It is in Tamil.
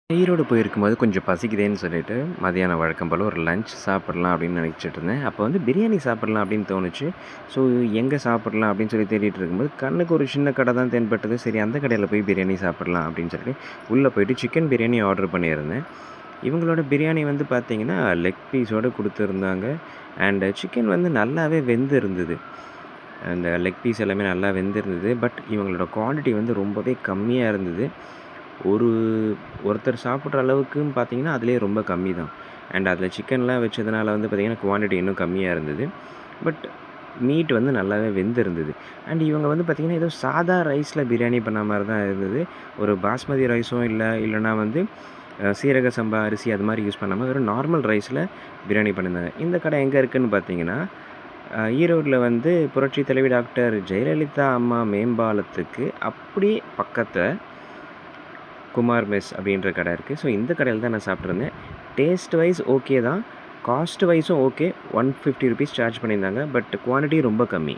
ஈரோடு போயிருக்கும்போது கொஞ்சம் பசிக்குதேன்னு சொல்லிட்டு, மதியானம் வழக்கம் போல ஒரு லஞ்ச் சாப்பிடலாம் அப்படின்னு நினச்சிட்டு இருந்தேன். அப்போ வந்து பிரியாணி சாப்பிடலாம் அப்படின்னு தோணுச்சு. ஸோ எங்கே சாப்பிடலாம் அப்படின்னு சொல்லி தேடிட்டு இருக்கும்போது, கண்ணுக்கு ஒரு சின்ன கடை தான் தென்பட்டது. சரி அந்த கடையில போய் பிரியாணி சாப்பிடலாம் அப்படின்னு சொல்லிட்டு, உள்ளே போயிட்டு சிக்கன் பிரியாணி ஆர்டர் பண்ணியிருந்தேன். இவங்களோட பிரியாணி வந்து பார்த்தீங்கன்னா, லெக் பீஸோடு குடுத்துருந்தாங்க. அண்ட் சிக்கன் வந்து நல்லாவே வெந்து இருந்தது. அந்த லெக் பீஸ் எல்லாமே நல்லா வெந்திருந்தது. பட் இவங்களோட குவான்டிட்டி வந்து ரொம்பவே கம்மியா இருந்தது. ஒரு ஒருத்தர் சாப்பிட்ற அளவுக்குன்னு பார்த்தீங்கன்னா, அதிலேயே ரொம்ப கம்மி தான். அண்ட் அதில சிக்கன்லாம் வச்சதுனால வந்து பார்த்தீங்கன்னா, குவான்டிட்டி இன்னும் கம்மியா இருந்தது. பட் மீட் வந்து நல்லாவே வெந்திருந்தது. அண்ட் இவங்க வந்து பார்த்தீங்கன்னா, ஏதோ சாதா ரைஸ்ல பிரியாணி பண்ண மாரி தான் இருந்தது. ஒரு பாஸ்மதி ரைஸும் இல்லன்னா வந்து சீரக சம்பா அரிசி அது மாரி யூஸ் பண்ணாம, வெறும் நார்மல் ரைஸ்ல பிரியாணி பண்ணியிருந்தாங்க. இந்த கடை எங்க இருக்குன்னு பார்த்தீங்கன்னா, ஈரோட்ல வந்து புரட்சி தலைவி டாக்டர் ஜெயலலிதா அம்மா மேம்பாலத்துக்கு அப்படியே பக்கத்துல குமார் மெஸ் அப்படின்ற கடை இருக்கு. ஸோ இந்த கடையில தான் நான் சாப்பிட்டுருந்தேன். டேஸ்ட் வைஸ் ஓகே தான். காஸ்ட் வைஸும் ஓகே. ₹150 சார்ஜ் பண்ணியிருந்தாங்க. பட் குவான்டிட்டி ரொம்ப கம்மி.